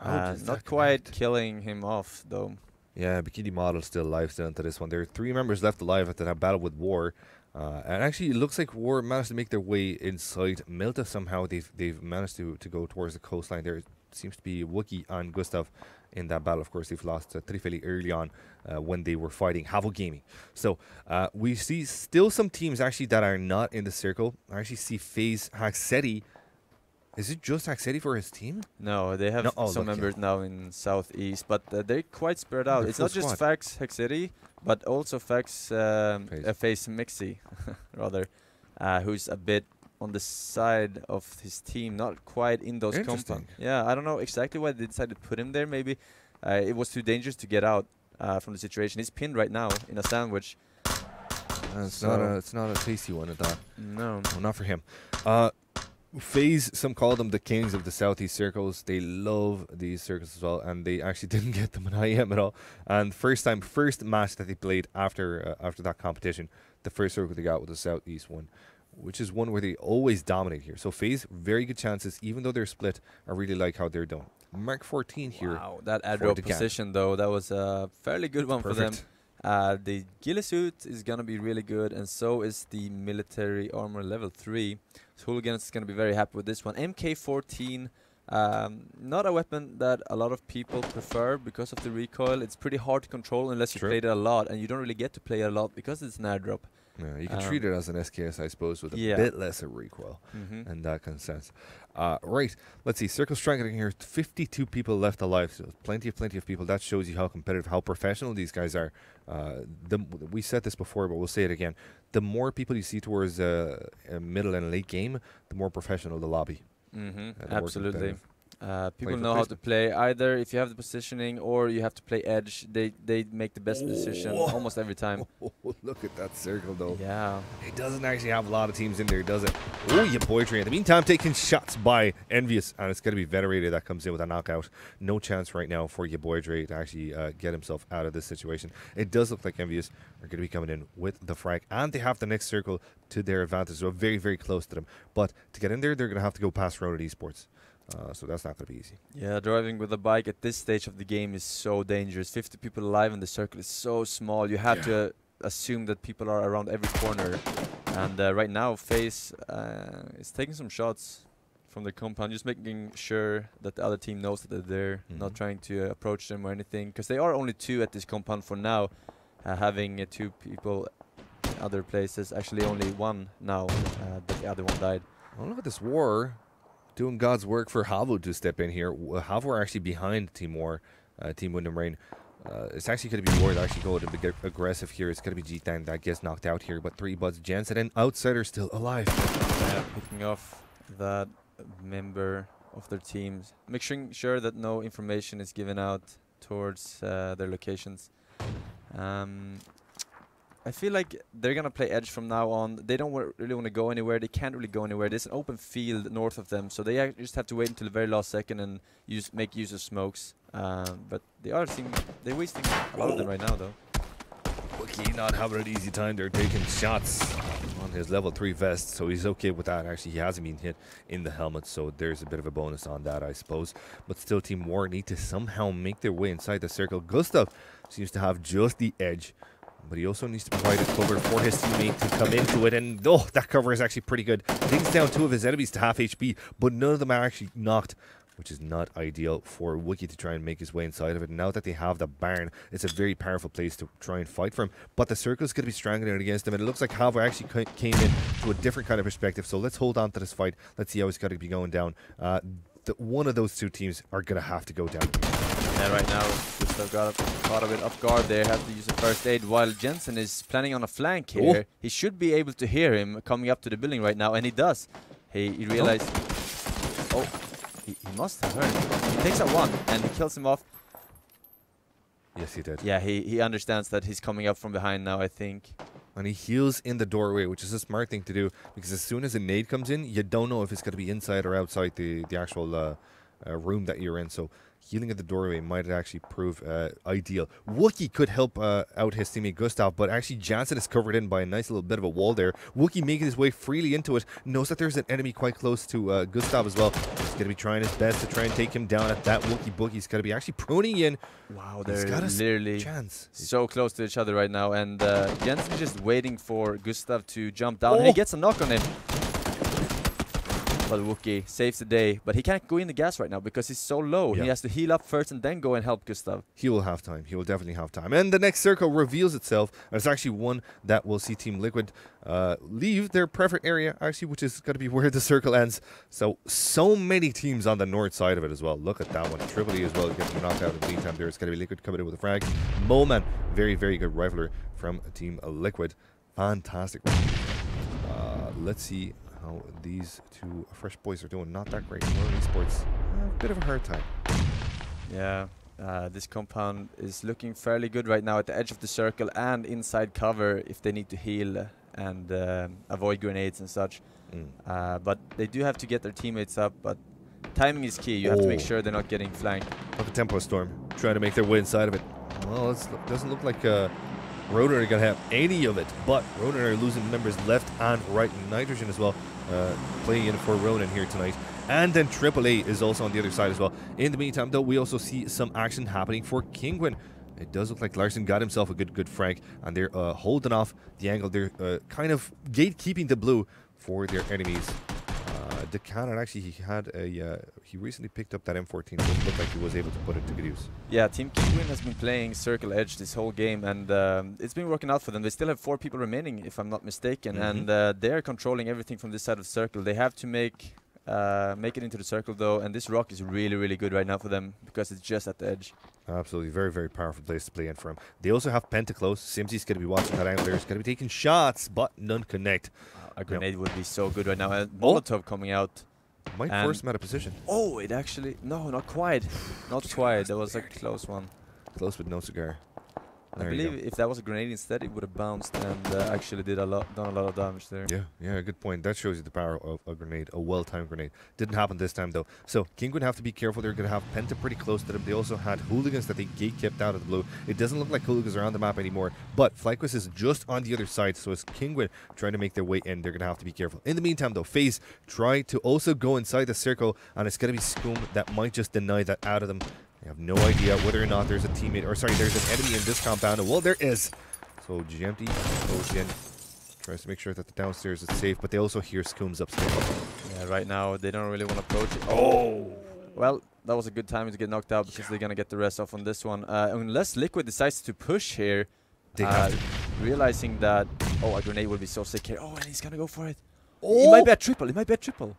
Not quite killing him off, though.
Yeah, Bikini Model still alive still into this one. There are 3 members left alive after that battle with War. And actually, it looks like War managed to make their way inside Milta somehow. They've managed to go towards the coastline. There seems to be Wookie and Gustav in that battle. Of course, they've lost Trifeli early on when they were fighting Havo Gaming. So we see still some teams actually that are not in the circle. I actually see FaZe Haxeti. Is it just Haxeti for his team?
No, they have some members now in Southeast, but they're quite spread out. It's not just Fax Haxeti, but also Fax FaZe Mixi, rather, who's a bit on the side of his team, not quite in those compounds. Yeah, I don't know exactly why they decided to put him there. Maybe it was too dangerous to get out from the situation. He's pinned right now in a sandwich.
It's not a tasty one at that.
No,
not for him. FaZe, some call them the kings of the Southeast circles. They love these circles as well, and they actually didn't get them in IEM at all. And first match that they played after that competition, the first circle they got was the Southeast one, which is one where they always dominate here. So FaZe, very good chances, even though they're split. I really like how they're done. Mark 14 here.
Wow, that airdrop position though, that was a fairly good one for them. The ghillie suit is gonna be really good, and so is the military armor level 3. So Hooligans is gonna be very happy with this one. MK14, not a weapon that a lot of people prefer because of the recoil. It's pretty hard to control unless you played it a lot, and you don't really get to play it a lot because it's an airdrop.
Yeah, you can treat it as an SKS, I suppose, with a bit less of recoil and that kind of sense. Right, let's see. Circle strengthening here. 52 people left alive, so plenty of people. That shows you how competitive, how professional these guys are. We said this before, but we'll say it again. The more people you see towards a middle and late game, the more professional the lobby.
Absolutely. People know how to play. Either if you have the positioning or you have to play edge, they make the best decision almost every time.
Look at that circle though.
Yeah.
It doesn't actually have a lot of teams in there, does it? Oh, your boy Trey. In the meantime, taking shots by Envious, and it's going to be Venerated that comes in with a knockout. No chance right now for your boy Trey to actually get himself out of this situation. It does look like Envious are going to be coming in with the frag, and they have the next circle to their advantage, so very, very close to them. But to get in there, they're going to have to go past Road Esports. So that's not going to be easy.
Yeah, driving with a bike at this stage of the game is so dangerous. 50 people alive and the circle is so small. You have to assume that people are around every corner. And right now, FaZe is taking some shots from the compound, just making sure that the other team knows that they're there, not trying to approach them or anything. Because they are only 2 at this compound for now, having 2 people in other places. Actually, only 1 now, but the other one died.
Well, look at this war. Doing God's work for Havo to step in here. Havo are actually behind Team War, Team Wyndham Rain. It's actually going to be War that actually go and be aggressive here. It's going to be G-Tang that gets knocked out here, but 3 buds. Jensen and Outsider still alive.
Yeah, picking off that member of their teams. Making sure that no information is given out towards their locations. I feel like they're going to play edge from now on. They don't really want to go anywhere. They can't really go anywhere. There's an open field north of them, so they just have to wait until the very last second and make use of smokes. But they are they're wasting a lot of them right now, though.
Wookie not having an easy time. They're taking shots on his level 3 vest, so he's okay with that. Actually, he hasn't been hit in the helmet, so there's a bit of a bonus on that, I suppose. But still, Team War need to somehow make their way inside the circle. Gustav seems to have just the edge, but he also needs to provide a cover for his teammate to come into it. And, that cover is actually pretty good. Takes down 2 of his enemies to half HP, but none of them are actually knocked, which is not ideal for Wookie to try and make his way inside of it. Now that they have the barn, it's a very powerful place to try and fight for him. But the circle is going to be strangling it against him, and it looks like Havo actually came in to a different kind of perspective. So let's hold on to this fight. Let's see how it's going to be going down. One of those 2 teams are going to have to go down.
Yeah, right now, Gustav got caught a bit off guard there, have to use a first aid, while Jensen is planning on a flank here. He should be able to hear him coming up to the building right now, and he does. He realized... He must have heard. He takes out 1, and he kills him off.
Yes, he did.
Yeah, he understands that he's coming up from behind now, I think.
And he heals in the doorway, which is a smart thing to do, because as soon as a nade comes in, you don't know if it's going to be inside or outside the actual room that you're in. So healing at the doorway might actually prove ideal. Wookie could help out his teammate Gustav, but actually Jansen is covered in by a nice little bit of a wall there. Wookie making his way freely into it, knows that there's an enemy quite close to Gustav as well. He's going to be trying his best to try and take him down at that Wookie Boogie's going to be actually pruning in.
Wow, they're literally so close to each other right now, and Jensen is just waiting for Gustav to jump down, and he gets a knock on him. But Wookie saves the day, but he can't go in the gas right now because he's so low. He has to heal up first and then go and help Gustav.
He will have time. He will definitely have time. And the next circle reveals itself. It's actually one that will see Team Liquid leave their preferred area, actually, which is going to be where the circle ends. So many teams on the north side of it as well. Look at that one. Triple E as well getting knocked out in the meantime there. It's going to be Liquid coming in with a frag. Moman, very, very good rifler from Team Liquid. Fantastic. Let's see how these 2 fresh boys are doing. Not that great. World Esports, a bit of a hard time.
Yeah, this compound is looking fairly good right now at the edge of the circle and inside cover if they need to heal. and avoid grenades and such. But they do have to get their teammates up, but timing is key. You have to make sure they're not getting flanked.
Look at Tempo Storm trying to make their way inside of it. Well, it doesn't look like Ronin are going to have any of it, but Ronin are losing members left and right. Nitrogen as well, playing in for Ronin here tonight. And then AAA is also on the other side as well. In the meantime, though, we also see some action happening for Kinguin. It does look like Larson got himself a good frag, and they're holding off the angle. They're kind of gatekeeping the blue for their enemies. The cannon, actually, he recently picked up that M14, so it looked like he was able to put it to good use.
Yeah, Team Kinguin has been playing Circle Edge this whole game, and it's been working out for them. They still have 4 people remaining, if I'm not mistaken, and they're controlling everything from this side of the circle. They have to make it into the circle, though, and this rock is really good right now for them because it's just at the edge.
Absolutely, very powerful place to play in for him. They also have Penta close. Simsy's going to be watching that angle there. He's going to be taking shots, but none connect.
A grenade would be so good right now. Molotov coming out.
Might force him out of position.
Oh, it actually... No, not quite. Not quite. That was a close one.
Close with no cigar.
I believe if that was a grenade instead, it would have bounced and actually done a lot of damage there.
Yeah, good point. That shows you the power of a grenade, a well-timed grenade. Didn't happen this time, though. So, Kinguin have to be careful. They're going to have Penta pretty close to them. They also had Hooligans that they gate-kept out of the blue. It doesn't look like Hooligans are on the map anymore, but FlyQuest is just on the other side, so it's Kinguin trying to make their way in. They're going to have to be careful. In the meantime, though, FaZe try to also go inside the circle, and it's going to be Scum that might just deny that out of them. I have no idea whether or not there's a teammate, or sorry, there's an enemy in this compound. Well, there is. So Empty Ocean tries to make sure that the downstairs is safe, but they also hear Scums upstairs.
Yeah, right now they don't really want to approach it. Oh! Well, that was a good timing to get knocked out because they're going to get the rest off on this one. Unless Liquid decides to push here, realizing that, a grenade will be so sick here. Oh, and he's going to go for it. Oh! It might be a triple. It might be a triple.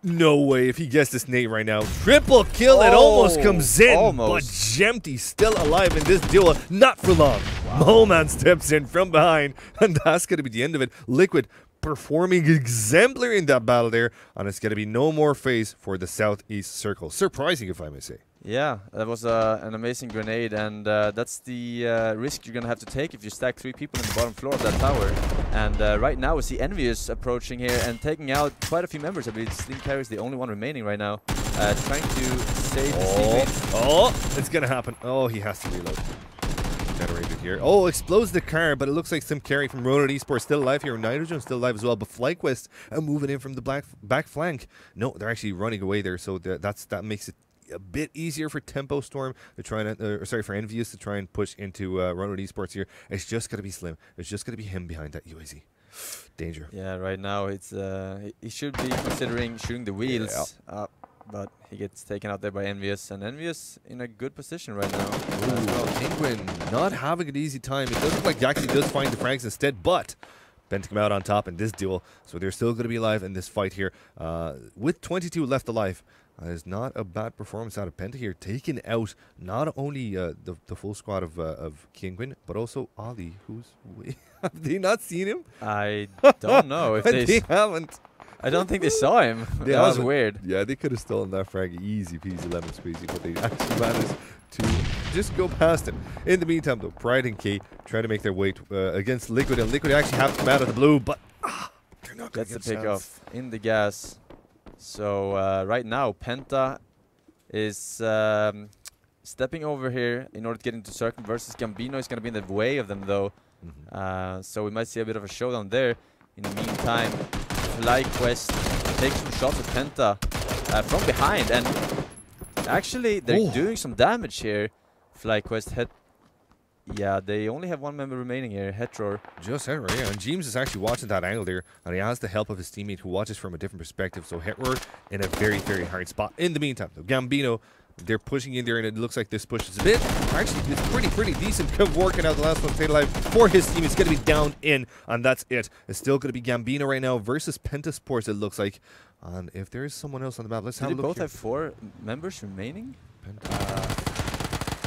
No way, if he gets this nade right now. Triple kill, it almost comes in, but Jempty still alive in this duel. Not for long. Wow. Moman steps in from behind, and that's going to be the end of it. Liquid performing exemplary in that battle there, and it's going to be no more FaZe for the Southeast Circle. Surprising, if I may say.
Yeah, that was an amazing grenade, and that's the risk you're going to have to take if you stack 3 people in the bottom floor of that tower. And right now we see Envious approaching here and taking out quite a few members. I believe Slim Carry is the only one remaining right now, trying to save his teammates.
Oh, it's going to happen. Oh, he has to reload. Generated here. Oh, explodes the car, but it looks like Sim Carry from Ronin Esports still alive here. Nitrogen still alive as well, but FlyQuest moving in from the back flank. No, they're actually running away there, so that makes it a bit easier for Tempo Storm to try and, for Envious to try and push into Ronin Esports here. It's just going to be Slim. It's just going to be him behind that UAZ. Danger.
Yeah, right now it's he should be considering shooting the wheels, but he gets taken out there by Envious, and Envious in a good position right now.
Kinguin not having an easy time. It does look like Yaxi does find the frags instead, but Penta come out on top in this duel, so they're still going to be alive in this fight here. With 22 left alive, is not a bad performance out of Penta here, taking out not only the full squad of Kinguin, but also Ali, who's have they not seen him?
I don't know if
they haven't.
I don't think they saw him. That was weird.
Yeah, they could have stolen that frag easy peasy lemon squeezy, but they actually managed to just go past him. In the meantime, though, Pride and K try to make their way against Liquid, and Liquid actually have to come out of the blue, but they're not going to get
the pick off in the gas. So right now, Penta is stepping over here in order to get into circle versus Gambino. Is going to be in the way of them, though. So we might see a bit of a showdown there. In the meantime, FlyQuest takes some shots at Penta from behind, and actually they're doing some damage here. FlyQuest hit. Yeah, they only have 1 member remaining here, Hetror.
Just Hetror, yeah. And James is actually watching that angle there, and he has the help of his teammate who watches from a different perspective. So Hetror in a very hard spot. In the meantime, though, Gambino, they're pushing in there, and it looks like this push is a bit. Actually, it's pretty decent. Working out the last one stayed alive for his team. It's going to be down in, and that's it. It's still going to be Gambino right now versus Pentasports, it looks like. And if there is someone else on the map, let's have a look.
They both
here.
have 4 members remaining?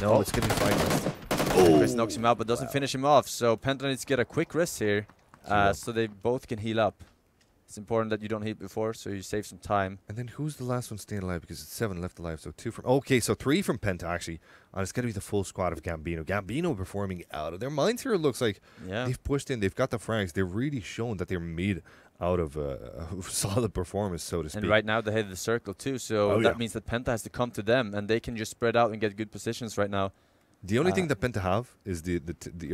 No, it's going to be FlyQuest.
FlyQuest knocks him out, but doesn't finish him off. So Penta needs to get a quick rest here, so they both can heal up. It's important that you don't hit before, so you save some time.
And then who's the last one staying alive? Because it's 7 left alive, so 2 from... Okay, so 3 from Penta, actually. And it's going to be the full squad of Gambino. Gambino performing out of their minds here, it looks like.
Yeah.
They've pushed in, they've got the frags. They've really shown that they're made out of a solid performance, so to speak.
And right now they have the circle too, so that means that Penta has to come to them, and they can just spread out and get good positions right now.
The only thing that Penta have is the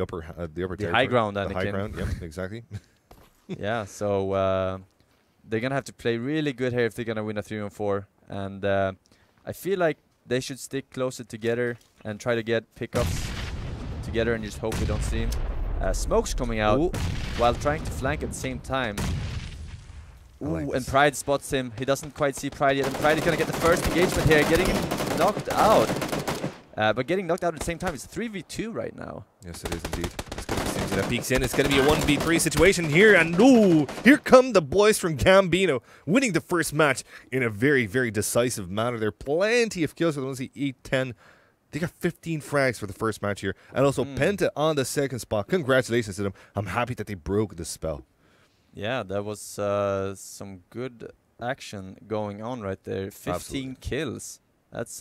upper
the high ground,
the high ground. Yep, exactly.
Yeah, so they're gonna have to play really good here if they're gonna win a 3-on-4, and I feel like they should stick closer together and try to get pickups together and just hope we don't see him. Smoke's coming out while trying to flank at the same time. Ooh, and Pride spots him. He doesn't quite see Pride yet, and Pride is gonna get the first engagement here, getting him knocked out. But getting knocked out at the same time, it's 3v2 right now.
Yes, it is indeed. It's going to be Stingy that peeks in. It's going to be a 1v3 situation here. And here come the boys from Gambino, winning the first match in a very, very decisive manner. There are plenty of kills for them. Let's see, 8-10. They got 15 frags for the first match here. And also Penta on the second spot. Congratulations to them. I'm happy that they broke the spell.
Yeah, that was some good action going on right there. 15 kills. That's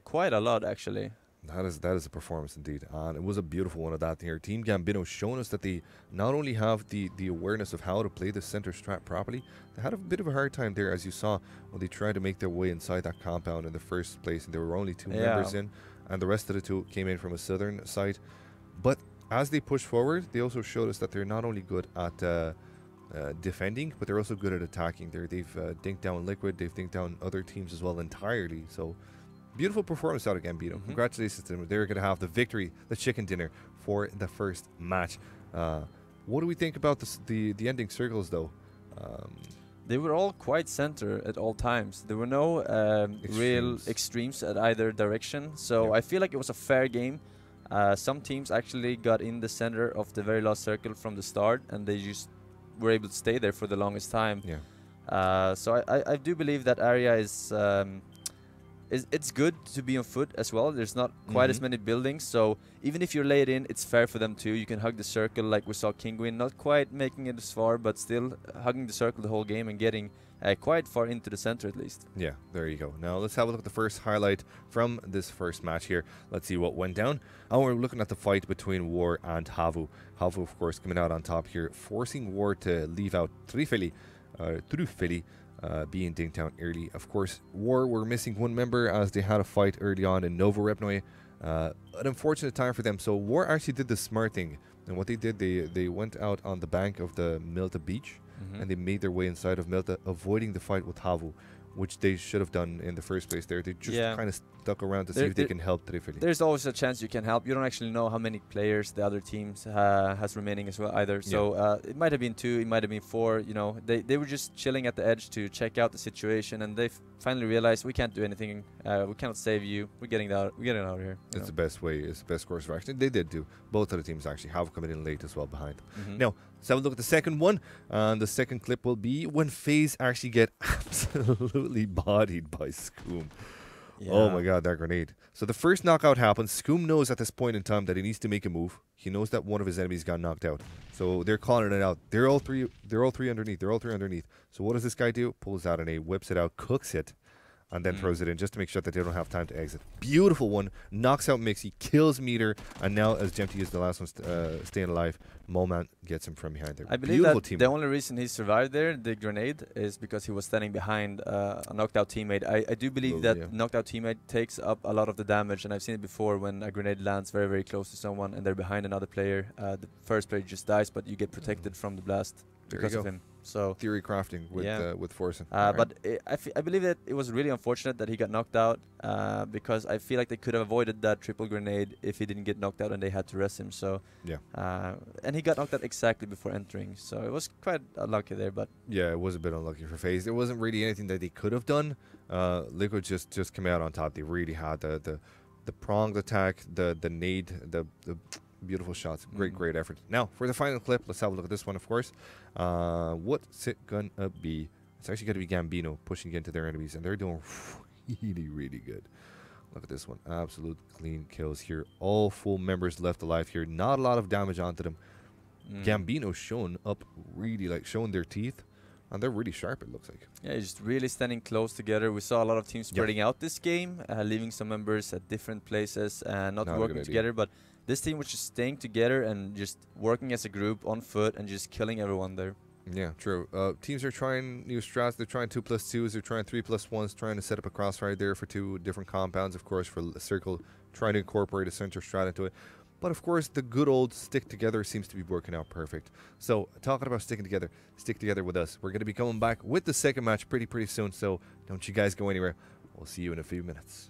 quite a lot, actually.
That is a performance indeed, and it was a beautiful one of that here. Team Gambino showing us that they not only have the awareness of how to play the center strat properly, they had a bit of a hard time there, as you saw, when they tried to make their way inside that compound in the first place, and there were only 2 members in, and the rest of the 2 came in from a southern side. But as they pushed forward, they also showed us that they're not only good at defending, but they're also good at attacking. They've dinked down Liquid, they've dinked down other teams as well entirely. So beautiful performance out of Gambino. Congratulations to them. They're going to have the victory, the chicken dinner for the first match. What do we think about the ending circles, though?
They were all quite center at all times. There were no real extremes at either direction. So I feel like it was a fair game. Some teams actually got in the center of the very last circle from the start, and they just were able to stay there for the longest time. So I do believe that area is it's good to be on foot as well. There's not quite as many buildings, so even if you're laid in, it's fair for them too. You can hug the circle like we saw Kinguin, not quite making it as far, but still hugging the circle the whole game and getting quite far into the center at least. Yeah,
there you go. Now let's have a look at the first highlight from this first match here. Let's see what went down. And we're looking at the fight between War and Havu. Havu, of course, coming out on top here, forcing War to leave out Trufeli, being dinked down early. Of course, War were missing 1 member as they had a fight early on in Novorepnoe. An unfortunate time for them. So War actually did the smart thing. And what they did, they went out on the bank of the Milta beach, and they made their way inside of Milta, avoiding the fight with Havu, which they should have done in the first place there. They just kind of stuck around to see if they can help Trifeli.
There's always a chance you can help. You don't actually know how many players the other teams has remaining as well either. So it might have been 2, it might have been 4. You know, they were just chilling at the edge to check out the situation, and they finally realized we can't do anything. We cannot save you. We're getting out. We're getting out of here.
It's the best way. It's the best course of action. They did do. Both of the teams actually have coming in late as well behind. Now, let's have a look at the second one. The second clip will be when FaZe actually get absolutely bodied by Scoom. Oh my god, that grenade. So the first knockout happens. Scoom knows at this point in time that he needs to make a move. He knows that one of his enemies got knocked out. So they're calling it out. They're all three underneath. They're all 3 underneath. So what does this guy do? Pulls out an A, whips it out, cooks it, and then throws it in just to make sure that they don't have time to exit. Beautiful one. Knocks out Mixie, kills Meter, and now as Jempty is the last one staying alive, Moment gets him from behind there.
I believe that the only reason he survived there, the grenade, is because he was standing behind a knocked out teammate. I do believe that knocked out teammate takes up a lot of the damage, and I've seen it before when a grenade lands very, very close to someone and they're behind another player. The first player just dies, but you get protected from the blast because of him. So
theory crafting with Forsen.
But I believe that it was really unfortunate that he got knocked out because I feel like they could have avoided that triple grenade if he didn't get knocked out and they had to rest him. So and he got knocked out exactly before entering, so it was quite unlucky there. But
yeah, it was a bit unlucky for FaZe. There wasn't really anything that they could have done. Liquid just came out on top. They really had the pronged attack, the nade, the beautiful shots. Great effort. Now for the final clip, let's have a look at this one. Of course, what's it gonna be? It's actually gonna be Gambino pushing into their enemies, and they're doing really good. Look at this one. Absolute clean kills here. All full members left alive here. Not a lot of damage onto them. Gambino showing up really, like showing their teeth And they're really sharp, it looks like.
Yeah, just really standing close together. We saw a lot of teams spreading out this game, leaving some members at different places and not working together. But this team was just staying together and just working as a group on foot and just killing everyone there.
Yeah, true. Teams are trying new strats. They're trying 2+2s. They're trying 3+1s, trying to set up a crossfire there for 2 different compounds, of course, for a circle, trying to incorporate a center strat into it. But, of course, the good old stick together seems to be working out perfect. So, talking about sticking together, stick together with us. We're going to be coming back with the second match pretty soon, so don't you guys go anywhere. We'll see you in a few minutes.